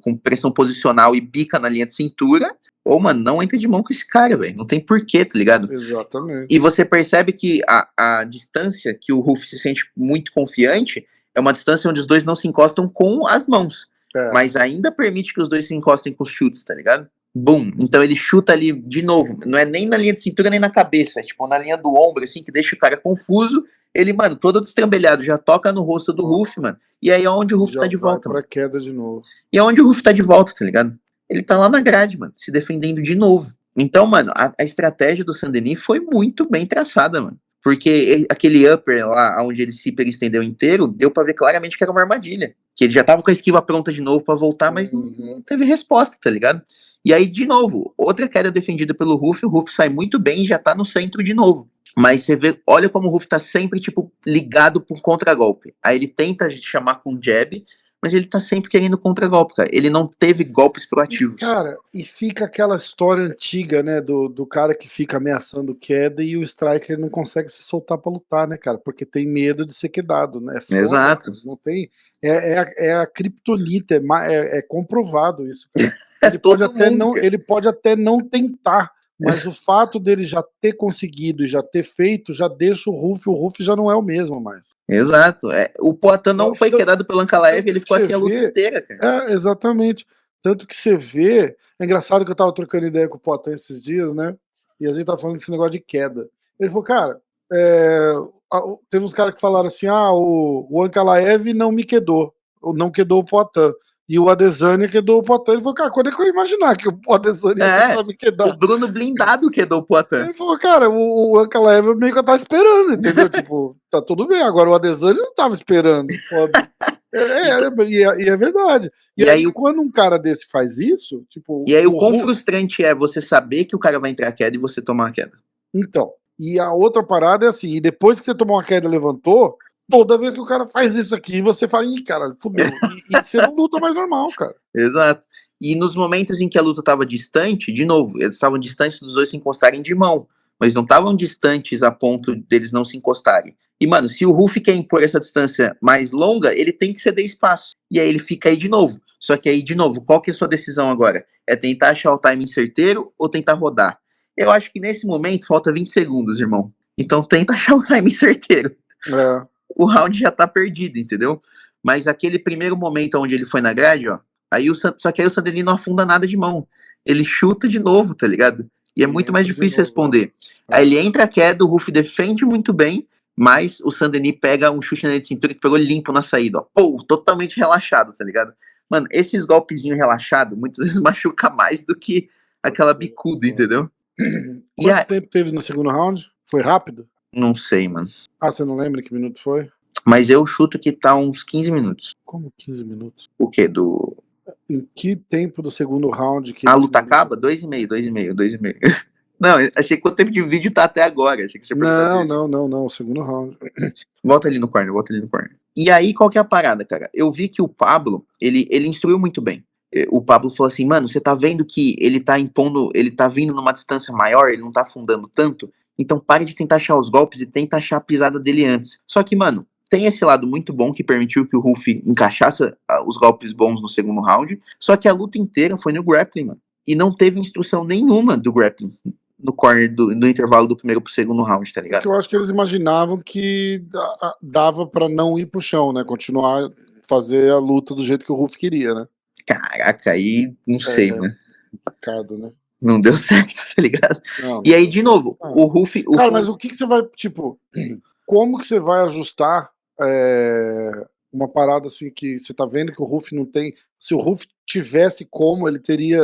com pressão posicional e bica na linha de cintura, ou, mano, não entra de mão com esse cara, velho. Não tem porquê, tá ligado? Exatamente. E você percebe que a distância que o Ruff se sente muito confiante é uma distância onde os dois não se encostam com as mãos. Mas ainda permite que os dois se encostem com os chutes, tá ligado? Bum. Então ele chuta ali de novo. Não é nem na linha de cintura nem na cabeça. É tipo na linha do ombro, assim, que deixa o cara confuso. Ele, mano, todo destrambelhado, já toca no rosto do Ruff, mano. E aí é onde o Ruff tá de volta, mano. Queda de novo. E é onde o Ruff tá de volta, tá ligado? Ele tá lá na grade, mano, se defendendo de novo. Então, mano, a estratégia do Saint-Denis foi muito bem traçada, mano. Porque aquele upper lá, onde ele se estendeu inteiro, deu pra ver claramente que era uma armadilha. Que ele já tava com a esquiva pronta de novo pra voltar, mas não teve resposta, tá ligado? E aí, de novo, outra queda defendida pelo Ruff, o Ruff sai muito bem e já tá no centro de novo. Mas você vê, olha como o Ruff tá sempre, tipo, ligado pro contragolpe. Aí ele tenta chamar com jab, mas ele tá sempre querendo contragolpe, cara. Ele não teve golpes proativos. Cara, e fica aquela história antiga, né, do cara que fica ameaçando queda e o striker não consegue se soltar pra lutar, né, cara? Porque tem medo de ser quedado, né? Foda, exato. Cara. Não tem... É a criptonita, é comprovado isso, cara. Ele pode até não tentar, mas o fato dele já ter conseguido e já ter feito, já deixa o Ruff já não é o mesmo mais. Exato. O Poatan não foi quedado pelo Ankalaev, ele ficou assim a luta inteira, cara. Exatamente. Tanto que você vê... É engraçado que eu tava trocando ideia com o Poatan esses dias, né? E a gente tava falando desse negócio de queda. Ele falou, cara, teve uns caras que falaram assim, o Ankalaev não me quedou, não quedou o Poatan. E o Adesanya quedou o Poatan. Ele falou, cara, quando é que eu ia imaginar que o Adesanya ia tentar me quedar? O Bruno Blindado quedou o Poatan. Ele falou, cara, o Ankalaev meio que eu tava esperando, entendeu? Tipo, tá tudo bem. Agora o Adesanya não tava esperando. E é verdade. E aí, quando um cara desse faz isso, tipo... E aí o quão frustrante é você saber que o cara vai entrar a queda e você tomar a queda. Então, e a outra parada é assim, e depois que você tomou uma queda e levantou, toda vez que o cara faz isso aqui, você fala, ih, cara, fudeu. E você não luta mais normal, cara. Exato. E nos momentos em que a luta tava distante, de novo, eles estavam distantes dos dois se encostarem de mão, mas não estavam distantes a ponto deles não se encostarem. E, mano, se o Ruff quer impor essa distância mais longa, ele tem que ceder espaço. E aí ele fica aí de novo. Só que aí, de novo, qual que é a sua decisão agora? É tentar achar o timing certeiro ou tentar rodar? Eu acho que nesse momento falta 20 segundos, irmão. Então tenta achar o timing certeiro. O round já tá perdido, entendeu? Mas aquele primeiro momento onde ele foi na grade, ó, só que aí o Saint-Denis não afunda nada de mão. Ele chuta de novo, tá ligado? E é muito mais difícil responder. Aí ele entra a queda, o Ruff defende muito bem, mas o Saint-Denis pega um chute na linha de cintura que pegou limpo na saída, ó. Pô, totalmente relaxado, tá ligado? Mano, esses golpezinhos relaxados muitas vezes machuca mais do que aquela bicuda, entendeu? Quanto tempo teve no segundo round? Foi rápido? Não sei, mano. Você não lembra que minuto foi? Mas eu chuto que tá uns 15 minutos. Como 15 minutos? O quê? Em que tempo do segundo round que... A luta acaba? 2,5. Não, achei que quanto tempo de vídeo tá até agora. Achei que você não, o segundo round. Volta ali no corner. E aí, qual que é a parada, cara? Eu vi que o Pablo, ele instruiu muito bem. o Pablo falou assim, mano, você tá vendo que ele tá impondo, ele tá vindo numa distância maior, ele não tá afundando tanto, então pare de tentar achar os golpes e tenta achar a pisada dele antes. Só que, mano, tem esse lado muito bom que permitiu que o Ruff encaixasse os golpes bons no segundo round, só que a luta inteira foi no grappling, mano. E não teve instrução nenhuma do grappling no corner do intervalo do primeiro pro segundo round, tá ligado? Porque eu acho que eles imaginavam que dava pra não ir pro chão, né? Continuar fazer a luta do jeito que o Ruff queria, né? Caraca, aí não sei, né? Complicado, né? Não deu certo, tá ligado? Não, E aí, de novo, o Ruff... Cara, mas o que você vai, tipo, como que você vai ajustar uma parada assim que você tá vendo que o Ruff não tem. Se o Ruff tivesse como, ele teria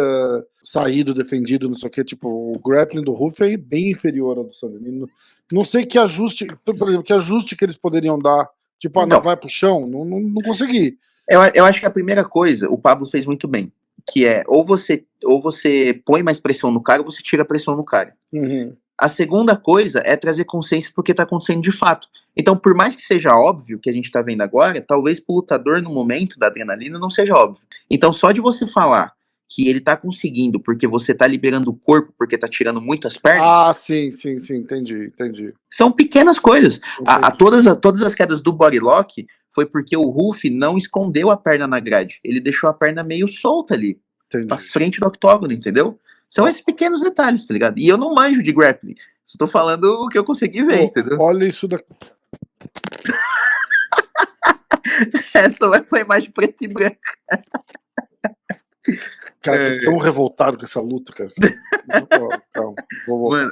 saído, defendido, não sei o que. Tipo, o grappling do Ruff é bem inferior ao do Sandrini. Não sei que ajuste, por exemplo, que ajuste que eles poderiam dar. Tipo, Então, não vai pro chão? Não consegui. eu acho que a primeira coisa, o Pablo fez muito bem, que é ou você põe mais pressão no cara ou você tira a pressão no cara. Uhum. A segunda coisa é trazer consciência porque tá acontecendo de fato. Então, por mais que seja óbvio que a gente tá vendo agora, talvez pro lutador no momento da adrenalina não seja óbvio. Então, só de você falar que ele tá conseguindo porque você tá liberando o corpo, porque tá tirando muitas pernas. Ah, sim, entendi. São pequenas coisas. Todas as quedas do body lock foi porque o Ruff não escondeu a perna na grade. Ele deixou a perna meio solta ali, pra frente do octógono, entendeu? São esses pequenos detalhes, tá ligado? E eu não manjo de grappling. Só tô falando o que eu consegui ver, entendeu? Olha isso daqui. Essa foi imagem preta e branca. Cara, tô tão revoltado com essa luta, cara. Calma.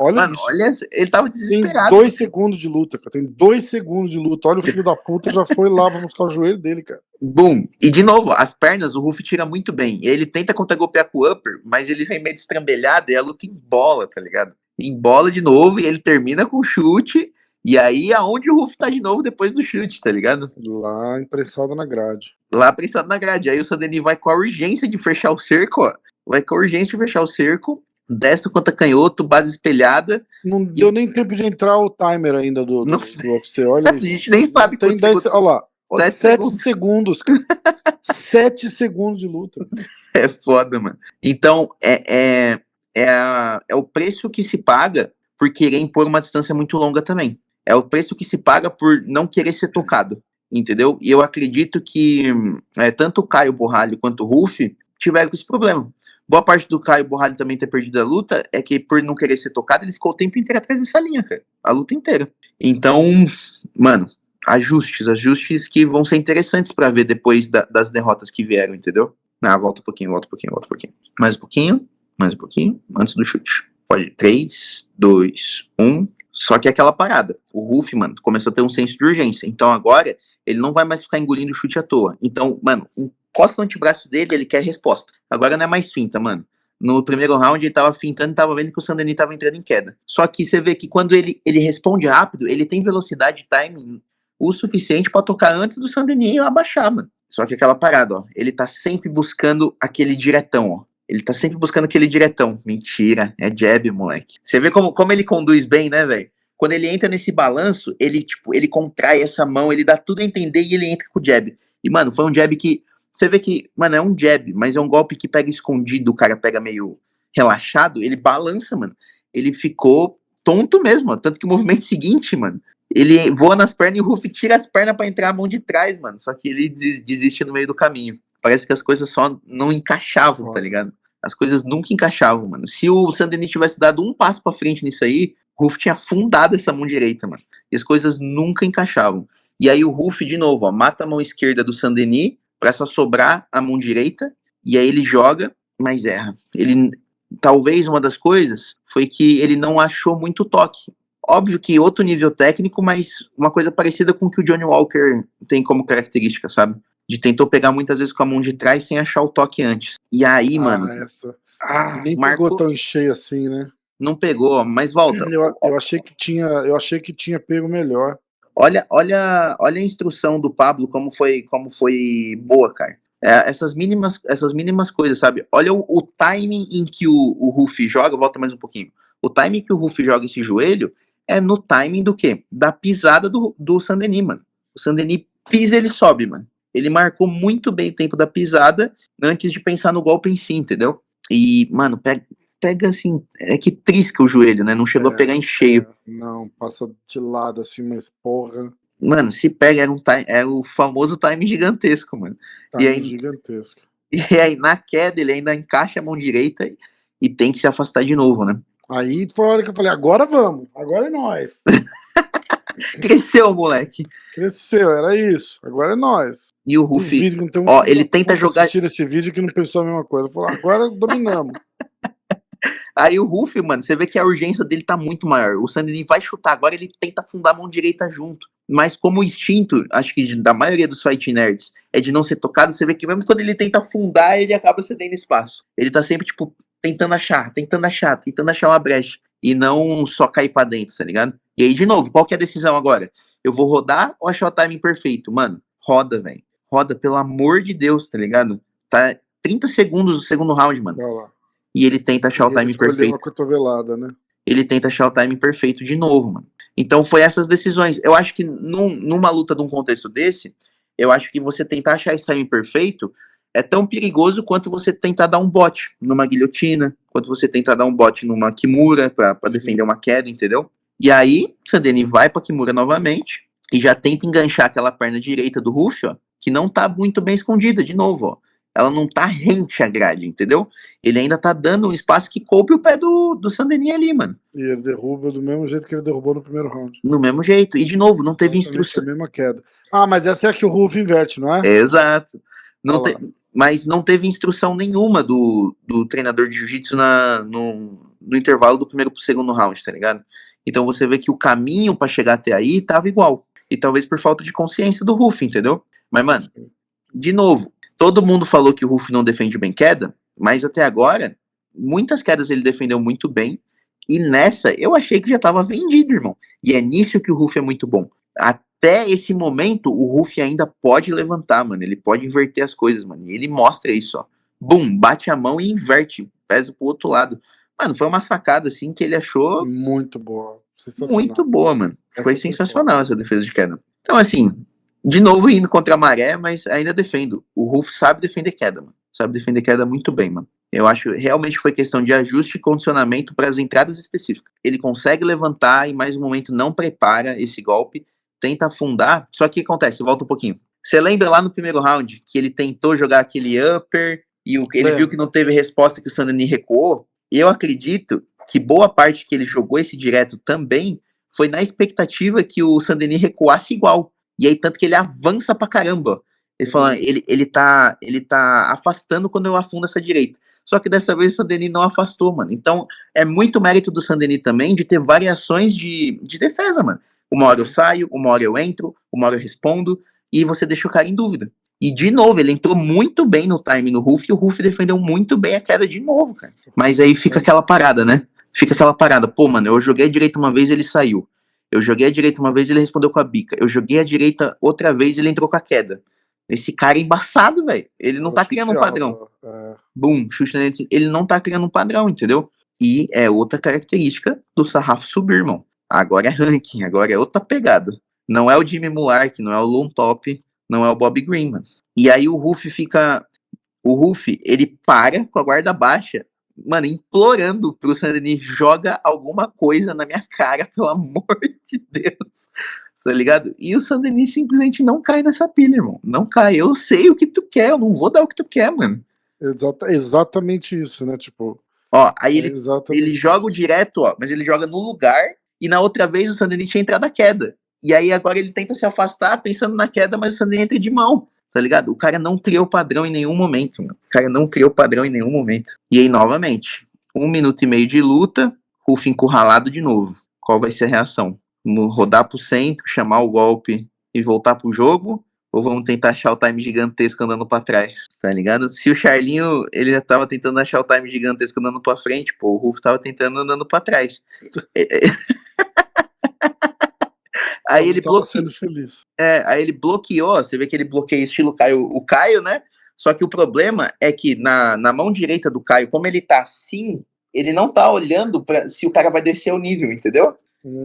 Olha isso. Olha, ele tava desesperado. Tem 2 segundos de luta, cara. Tem 2 segundos de luta. Olha o filho da puta, já foi lá pra buscar o joelho dele, cara. Boom. E de novo, as pernas o Ruff tira muito bem. Ele tenta contra-golpear com o upper, mas ele vem meio destrambelhado e a luta embola, tá ligado? Embola de novo e ele termina com chute. E aí, aonde o Ruff tá de novo depois do chute, tá ligado? Lá imprensado na grade. Lá prensado na grade. Aí o Sandeni vai com a urgência de fechar o cerco, ó. Vai com a urgência de fechar o cerco. Desce contra canhoto, base espelhada. Não deu nem tempo de entrar o timer ainda do UFC. Olha isso. A gente nem sabe quanto. Tem 10. Olha lá. 7 segundos. 7 segundos de luta. É foda, mano. Então, é o preço que se paga por querer impor uma distância muito longa também. É o preço que se paga por não querer ser tocado, entendeu? E eu acredito que tanto o Caio Borralho quanto o Ruff tiveram com esse problema. Boa parte do Caio Borralho também ter perdido a luta é que por não querer ser tocado, ele ficou o tempo inteiro atrás dessa linha, cara. A luta inteira. Então, mano, ajustes que vão ser interessantes pra ver depois das derrotas que vieram, entendeu? Volta um pouquinho. Mais um pouquinho, antes do chute. Pode, 3, 2, 1. Só que é aquela parada. O Ruff, mano, começou a ter um senso de urgência. Então agora, ele não vai mais ficar engolindo o chute à toa. Então, mano, encosta no antebraço dele, ele quer resposta. Agora não é mais finta, mano. No primeiro round, ele tava fintando e tava vendo que o Sandeni tava entrando em queda. Só que você vê que quando ele responde rápido, ele tem velocidade e timing o suficiente pra tocar antes do Sandeni abaixar, mano. Só que aquela parada, ó. Ele tá sempre buscando aquele diretão, ó. Ele tá sempre buscando aquele diretão. Mentira, é jab, moleque. Você vê como ele conduz bem, né, velho? Quando ele entra nesse balanço, ele contrai essa mão, ele dá tudo a entender e ele entra com o jab. E, mano, foi um jab que... Você vê que, mano, é um jab, mas é um golpe que pega escondido, o cara pega meio relaxado, ele balança, mano. Ele ficou tonto mesmo, ó. Tanto que o movimento seguinte, mano, ele voa nas pernas e o Ruff tira as pernas pra entrar a mão de trás, mano. Só que ele desiste no meio do caminho. Parece que as coisas só não encaixavam, tá ligado? As coisas nunca encaixavam, mano. Se o Sandeni tivesse dado um passo pra frente nisso aí, o Ruff tinha afundado essa mão direita, mano. E as coisas nunca encaixavam. E aí o Ruff, de novo, ó, mata a mão esquerda do Sandeni pra só sobrar a mão direita. E aí ele joga, mas erra. Talvez uma das coisas foi que ele não achou muito toque. Óbvio que outro nível técnico, mas uma coisa parecida com o que o Johnny Walker tem como característica, sabe? De tentou pegar muitas vezes com a mão de trás sem achar o toque antes. E aí, mano... nem pegou tão cheio assim, né? Não pegou, mas volta. Eu achei que tinha pego melhor. Olha a instrução do Pablo, como foi boa, cara. Essas mínimas coisas, sabe? Olha o timing em que o Ruff joga, volta mais um pouquinho. O timing que o Ruff joga esse joelho é no timing do quê? Da pisada do Sandeni, mano. O Sandeni pisa, ele sobe, mano. ele marcou muito bem o tempo da pisada antes de pensar no golpe em si, entendeu? E, mano, pega assim, é que trisca o joelho, né? Não chegou a pegar em cheio. Não, passa de lado assim, mas porra. Mano, se pega, era o famoso time gigantesco, mano. Time gigantesco. E aí, na queda, ele ainda encaixa a mão direita e tem que se afastar de novo, né? Aí foi a hora que eu falei, agora vamos, agora é nós. Cresceu, moleque. Cresceu, era isso, agora é nós. E o Ruff, Então, ó, ele tenta jogar... assistir esse vídeo que não pensou a mesma coisa. Falou, agora dominamos. Aí o Ruff, mano, você vê que a urgência dele tá muito maior. O Sandrini vai chutar, agora ele tenta afundar a mão direita junto. Mas como o instinto, acho que da maioria dos fight nerds, é de não ser tocado, você vê que mesmo quando ele tenta afundar, ele acaba cedendo espaço. Ele tá sempre, tipo, tentando achar uma brecha. E não só cair pra dentro, tá ligado? E aí, de novo, qual que é a decisão agora? Eu vou rodar ou achar o timing perfeito? Mano, roda, velho. Roda, pelo amor de Deus, tá ligado? Tá 30 segundos do segundo round, mano. Olha lá. E ele tenta achar o timing perfeito. Uma cotovelada, né? Ele tenta achar o timing perfeito de novo, mano. Então foi essas decisões. Eu acho que numa luta de um contexto desse, eu acho que você tentar achar esse timing perfeito é tão perigoso quanto você tentar dar um bote numa guilhotina, quanto você tentar dar um bote numa Kimura pra defender uma queda, entendeu? E aí, Sandeni vai pra Kimura novamente e já tenta enganchar aquela perna direita do Ruff, ó, que não tá muito bem escondida, de novo, ó. Ela não tá rente à grade, entendeu? Ele ainda tá dando um espaço que coube o pé do Sandeni ali, mano. E ele derruba do mesmo jeito que ele derrubou no primeiro round. No mesmo jeito. E, de novo, não teve instrução. A mesma queda. Ah, mas essa é a que o Ruff inverte, não é? Exato. Mas não teve instrução nenhuma do treinador de jiu-jitsu no intervalo do primeiro pro segundo round, tá ligado? Então você vê que o caminho pra chegar até aí tava igual. E talvez por falta de consciência do Ruff, entendeu? Mas, mano, de novo, todo mundo falou que o Ruff não defende bem queda, mas até agora, muitas quedas ele defendeu muito bem. E nessa, eu achei que já tava vendido, irmão. E é nisso que o Ruff é muito bom. Até esse momento, o Ruff ainda pode levantar, mano. Ele pode inverter as coisas, mano. E ele mostra isso, ó. Bum, bate a mão e inverte. Pesa pro outro lado. Mano, foi uma sacada, assim, que ele achou... Muito boa. Muito boa, mano. Foi sensacional essa defesa de queda. Então, assim, de novo indo contra a maré, mas ainda defendo. O Ruff sabe defender queda, mano. Sabe defender queda muito bem, mano. Eu acho que realmente foi questão de ajuste e condicionamento para as entradas específicas. Ele consegue levantar e mais um momento não prepara esse golpe, tenta afundar, só que acontece, volta um pouquinho. Você lembra lá no primeiro round que ele tentou jogar aquele upper e ele viu que não teve resposta, que o Sandrini recuou? E eu acredito que boa parte que ele jogou esse direto também foi na expectativa que o Sandrini recuasse igual. E aí tanto que ele avança pra caramba. Ele fala, ele tá afastando quando eu afundo essa direita. Só que dessa vez o Sandrini não afastou, mano. Então, é muito mérito do Sandrini também de ter variações de defesa, mano. Uma hora eu saio, uma hora eu entro, uma hora eu respondo, e você deixa o cara em dúvida. E, de novo, ele entrou muito bem no time no Ruff, e o Ruff defendeu muito bem a queda de novo, cara. Mas aí fica aquela parada, né? Fica aquela parada. Pô, mano, eu joguei a direita uma vez, ele saiu. Eu joguei a direita uma vez, ele respondeu com a bica. Eu joguei a direita outra vez, ele entrou com a queda. Esse cara é embaçado, velho. Ele não tá criando um padrão. Bum, chute na dentro. Ele não tá criando um padrão, entendeu? E é outra característica do sarrafo subir, irmão. Agora é ranking, agora é outra pegada. Não é o Jimmy Mulark, não é o Lone Top, não é o Bobby Green, mano. E aí o Ruff fica... O Ruff, ele para com a guarda baixa, mano, implorando pro Sandrini, joga alguma coisa na minha cara, pelo amor de Deus. Tá ligado? E o Sandrini simplesmente não cai nessa pilha, irmão. Não cai. Eu sei o que tu quer, eu não vou dar o que tu quer, mano. Exatamente isso, né? Tipo. Ó, aí ele joga o direto, ó, mas ele joga no lugar, e na outra vez o Sandrini tinha entrado na queda. E aí agora ele tenta se afastar pensando na queda, mas o Sandrini entra de mão. Tá ligado? O cara não criou padrão em nenhum momento, mano. O cara não criou padrão em nenhum momento. E aí, novamente, 1 minuto e meio de luta, Ruff encurralado de novo. Qual vai ser a reação? Vamos rodar pro centro, chamar o golpe e voltar pro jogo? Ou vamos tentar achar o time gigantesco andando pra trás? Tá ligado? Se o Charlinho, ele já tava tentando achar o time gigantesco andando pra frente, pô, o Ruff tava tentando andando pra trás. Aí ele bloqueou. Aí ele bloqueou, você vê que ele bloqueia estilo Caio, o Caio, né? Só que o problema é que na mão direita do Caio, como ele tá assim, ele não tá olhando pra se o cara vai descer o nível, entendeu?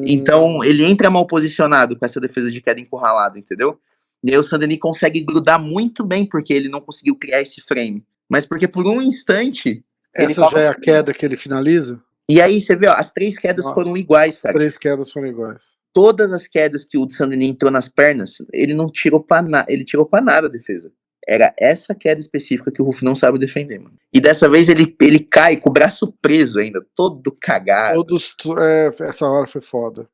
Então ele entra mal posicionado com essa defesa de queda encurralada, entendeu? E aí o Saint Denis consegue grudar muito bem, porque ele não conseguiu criar esse frame. Mas porque por um instante... ele Essa já é a queda que ele finaliza? E aí você vê, ó, as 3 quedas Nossa, foram iguais, as cara. 3 quedas foram iguais. Todas as quedas que o Saint Denis entrou nas pernas, ele não tirou pra nada, ele tirou pra nada a defesa. Era essa queda específica que o Ruff não sabe defender, mano. E dessa vez ele cai com o braço preso ainda, todo cagado. Essa hora foi foda.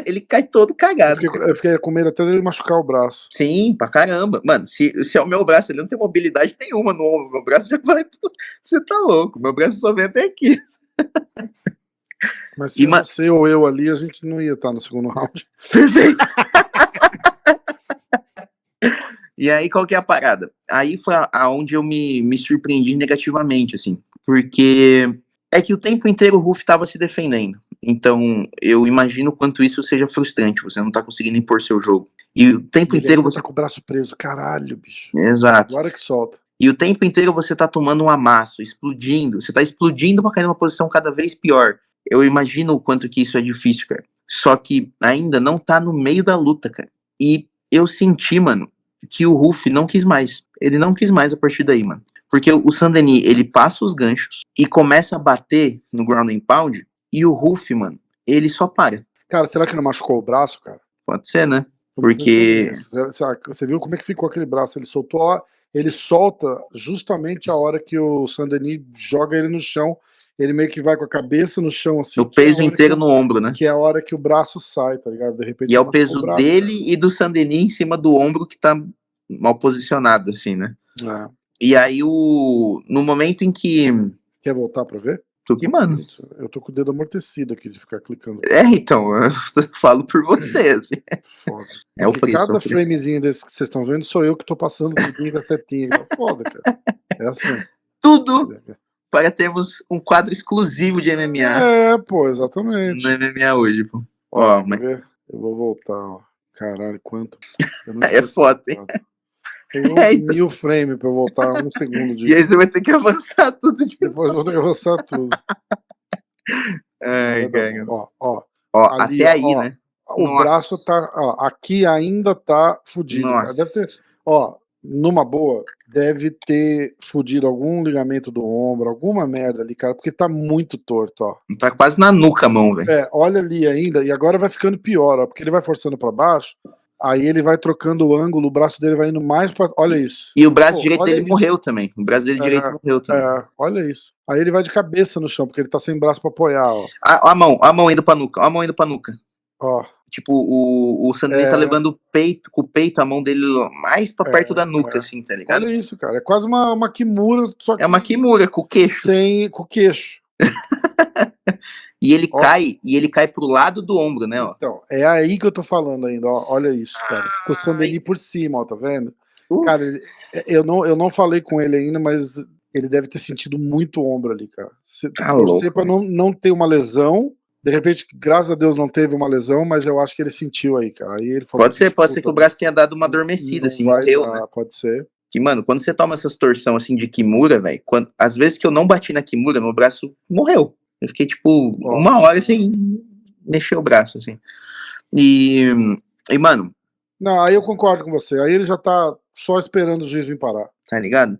Ele cai todo cagado. Eu fiquei com medo até dele machucar o braço. Sim, pra caramba. Mano, se é o meu braço, ele não tem mobilidade nenhuma no ombro. Meu braço já vai... Você tá louco, meu braço só vem até aqui. Mas se você ou eu ali, a gente não ia estar no segundo round. Perfeito. E aí, qual que é a parada? Aí foi aonde eu me surpreendi negativamente, assim. Porque é que o tempo inteiro o Ruff tava se defendendo. Então, eu imagino quanto isso seja frustrante. Você não tá conseguindo impor seu jogo. E o tempo inteiro você tá com o braço preso. Caralho, bicho. Exato. Agora que solta. E o tempo inteiro você tá tomando um amasso, explodindo. Você tá explodindo pra cair numa posição cada vez pior. Eu imagino o quanto que isso é difícil, cara. Só que ainda não tá no meio da luta, cara. E eu senti, mano, que o Ruff não quis mais. Ele não quis mais a partir daí, mano. Porque o Saint Denis, ele passa os ganchos e começa a bater no ground and pound, e o Ruff, mano, ele só para. Cara, será que não machucou o braço, cara? Pode ser, né? Porque... Você viu como é que ficou aquele braço? Ele solta justamente a hora que o Saint Denis joga ele no chão. Ele meio que vai com a cabeça no chão, assim. O peso inteiro no ombro, né? Que é a hora que o braço sai, tá ligado? De repente. E é o peso dele e do Saint Denis em cima do ombro que tá mal posicionado, assim, né? É. E aí, no momento em que... Quer voltar pra ver? Tu que manda. Eu tô com o dedo amortecido aqui de ficar clicando. Então, eu falo por você, assim. Foda. É o preço. Cada framezinho desse que vocês estão vendo sou eu que tô passando o dedinho com a setinha. É foda, cara. É assim. Tudo para termos um quadro exclusivo de MMA. É, pô, exatamente. No MMA hoje, pô. Ó, mas... Eu vou voltar, ó. Caralho, quanto. É foda, hein? Tem 1000 frames pra eu voltar 1 segundo de... E aí você vai ter que avançar tudo de Depois eu vou ter que avançar tudo. Ai, cara. Ó, ali, até aí, né? O braço tá... Ó, aqui ainda tá fudido. Deve ter... Ó, numa boa, deve ter fudido algum ligamento do ombro, alguma merda ali, cara, porque tá muito torto, ó. Tá quase na nuca a mão, velho. Olha ali ainda, e agora vai ficando pior, ó, porque ele vai forçando pra baixo, aí ele vai trocando o ângulo, o braço dele vai indo mais pra... Olha isso. E o braço direito dele morreu também. O braço dele direito morreu também. Olha isso. Aí ele vai de cabeça no chão, porque ele tá sem braço pra apoiar, ó. A mão indo pra nuca, a mão indo pra nuca. Ó. Tipo, o Saint Denis tá levando com o peito, a mão dele mais pra perto da nuca, assim, tá ligado? Olha isso, cara. É quase uma Kimura, só que... É uma Kimura, com o queixo. Com o queixo. E ele cai pro lado do ombro, né, ó. Então, é aí que eu tô falando ainda, ó. Olha isso, cara. Com o Saint Denis por cima, ó, tá vendo? Cara, eu não falei com ele ainda, mas ele deve ter sentido muito ombro ali, cara. Torcer pra não ter uma lesão. De repente, graças a Deus não teve uma lesão, mas eu acho que ele sentiu aí, cara. Aí ele falou, pode ser que o braço tenha dado uma adormecida, assim, morreu, né? Pode ser. Que, mano, quando você toma essas torção assim de Kimura, velho, às vezes que eu não bati na Kimura, meu braço morreu. Eu fiquei, tipo, 1 hora sem mexer o braço, assim. E, mano... Não, aí eu concordo com você. Aí ele já tá só esperando o juiz vir parar. Tá ligado?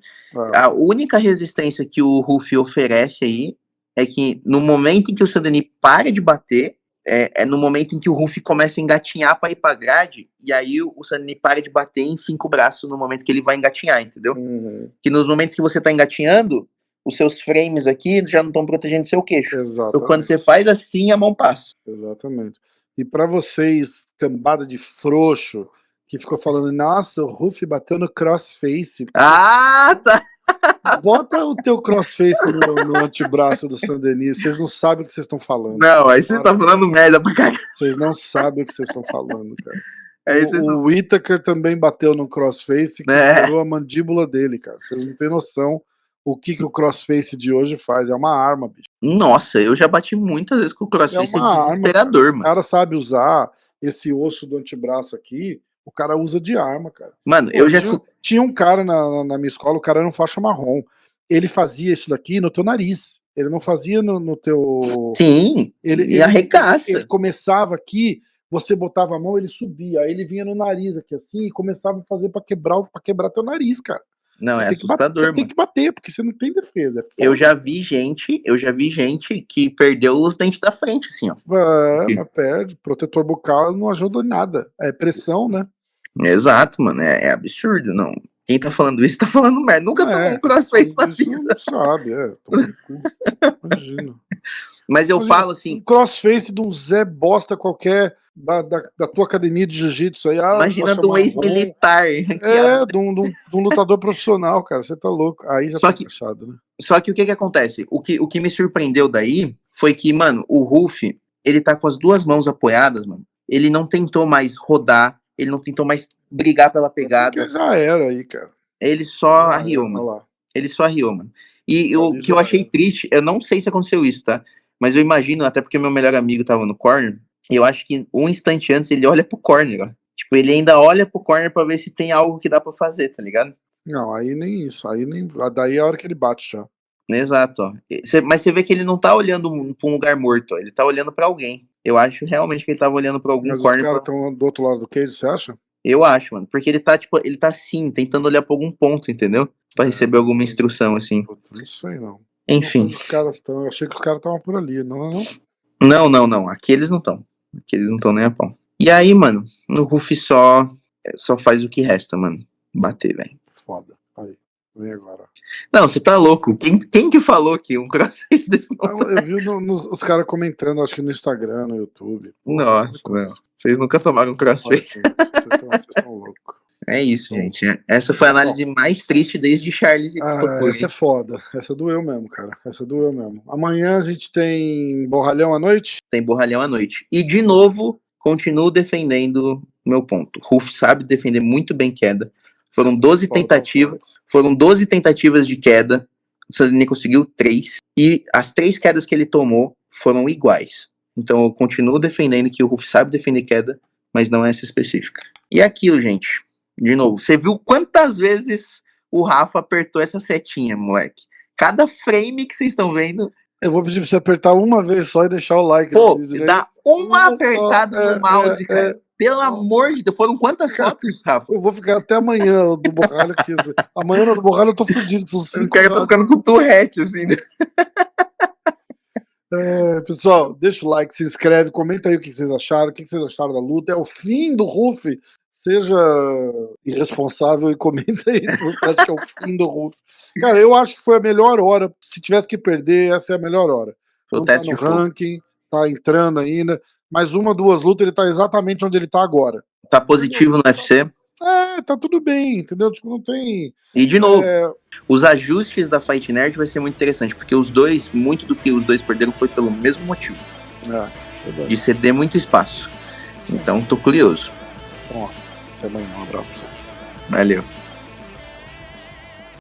A única resistência que o Ruff oferece aí é que no momento em que o Saint Denis para de bater, é no momento em que o Ruff começa a engatinhar pra ir pra grade, e aí o Saint Denis para de bater e finca o braço no momento que ele vai engatinhar, entendeu? Que nos momentos que você tá engatinhando, os seus frames aqui já não estão protegendo seu queixo. Exatamente. Então quando você faz assim, a mão passa. Exatamente. E pra vocês, cambada de frouxo, que ficou falando, nossa, o Ruff bateu no crossface. Ah, tá! Bota o teu crossface no antebraço do Saint Denis, vocês não sabem o que vocês estão falando. Não, aí vocês estão falando merda pra caralho. Vocês não sabem o que vocês estão falando, cara. O Whittaker também bateu no crossface, que estourou a mandíbula dele, cara. Vocês não têm noção o que o crossface de hoje faz. É uma arma, bicho. Nossa, eu já bati muitas vezes com o crossface, é desesperador, arma, mano. O cara sabe usar esse osso do antebraço aqui, o cara usa de arma, cara. Mano, tinha um cara na minha escola, o cara era um faixa marrom. Ele fazia isso daqui no teu nariz. Ele não fazia no teu... Sim, ele arregaça. Ele começava aqui você botava a mão, ele subia, aí ele vinha no nariz aqui assim e começava a fazer pra quebrar teu nariz, cara. Não, Você é tem que bater, assustador, você tem mano. que bater, porque você não tem defesa. É Eu foda. já vi gente que perdeu os dentes da frente, assim, ó. Mas perde. Protetor bucal não ajuda em nada. É pressão, né? Exato, mano. É absurdo, não. Quem tá falando isso tá falando merda. Nunca tomou um crossface na Isso vida. não sabe, toma no cu. Imagina. Mas eu Imagina, falo assim, um crossface de um Zé bosta qualquer da tua academia de jiu-jitsu aí, imagina faixa de um marrom. ex-militar. De um lutador profissional, cara, você tá louco. Aí já tá fechado, né? Só que o que acontece? O que me surpreendeu daí foi que, mano, o Ruff, ele tá com as duas mãos apoiadas, mano. Ele não tentou mais rodar, ele não tentou mais brigar pela pegada. Porque já era aí, cara. Ele só arriou, mano. Ele só arriou, mano. E o que eu achei triste, eu não sei se aconteceu isso, tá? Mas eu imagino, até porque meu melhor amigo tava no corner, eu acho que um instante antes ele olha pro corner, ó. Tipo, ele ainda olha pro corner pra ver se tem algo que dá pra fazer, tá ligado? Não, aí nem isso. Aí nem. Daí é a hora que ele bate já. Exato, ó. Mas você vê que ele não tá olhando pra um lugar morto, ó. Ele tá olhando pra alguém. Eu acho realmente que ele tava olhando pra algum Mas corner. Mas os caras estão do outro lado do cage, você acha? Eu acho, mano. Porque ele tá, tipo, ele tá assim, tentando olhar pra algum ponto, entendeu? Pra receber alguma instrução, assim. Puta, não sei não. Enfim. Os caras estão. Eu achei que os caras estavam por ali, não? Não. Aqui eles não estão. Aqui eles não estão nem a pau. E aí, mano, no Ruff só faz o que resta, mano. Bater, velho. Foda. Aí, vem agora. Não, você tá louco. Quem que falou que um crossface desse não Eu vi os caras comentando, acho que no Instagram, no YouTube. Nossa, não. Vocês nunca tomaram um crossface. Vocês estão loucos. É isso, gente. Essa foi a análise mais triste desde Charles e Topuri. Essa é foda. Essa doeu mesmo, cara. Essa doeu mesmo. Amanhã a gente tem Borralhão à noite? Tem Borralhão à noite. E, de novo, continuo defendendo o meu ponto. Ruff sabe defender muito bem queda. Foram 12 tentativas. Foram 12 tentativas de queda. O Sandrini conseguiu 3. E as 3 quedas que ele tomou foram iguais. Então eu continuo defendendo que o Ruff sabe defender queda, mas não é essa específica. E é aquilo, gente. De novo, você viu quantas vezes o Rafa apertou essa setinha, moleque? Cada frame que vocês estão vendo... Eu vou pedir pra você apertar uma vez só e deixar o like. Pô, dá uma apertada no mouse, cara. Pelo amor de Deus, foram quantas fotos, Rafa? Eu vou ficar até amanhã do Borralho aqui. Amanhã no do Borralho eu tô fudido, são 5 horas. O cara tá ficando com Tourette, assim. Pessoal, deixa o like, se inscreve, comenta aí o que vocês acharam, o que vocês acharam da luta. É o fim do Ruff. Seja irresponsável e comenta aí se você acha que é o fim do Ruff. Cara, eu acho que foi a melhor hora. Se tivesse que perder, essa é a melhor hora. Não tá no ranking, tá entrando ainda. Mas 1, 2 lutas, ele tá exatamente onde ele tá agora. Tá positivo no UFC? Tá tudo bem, entendeu? Tipo, não tem... E de novo, os ajustes da Fight Nerd vai ser muito interessante, porque os dois, muito do que os dois perderam foi pelo mesmo motivo. De ceder muito espaço. Então, tô curioso. Bom, até amanhã, um abraço pra vocês. Valeu.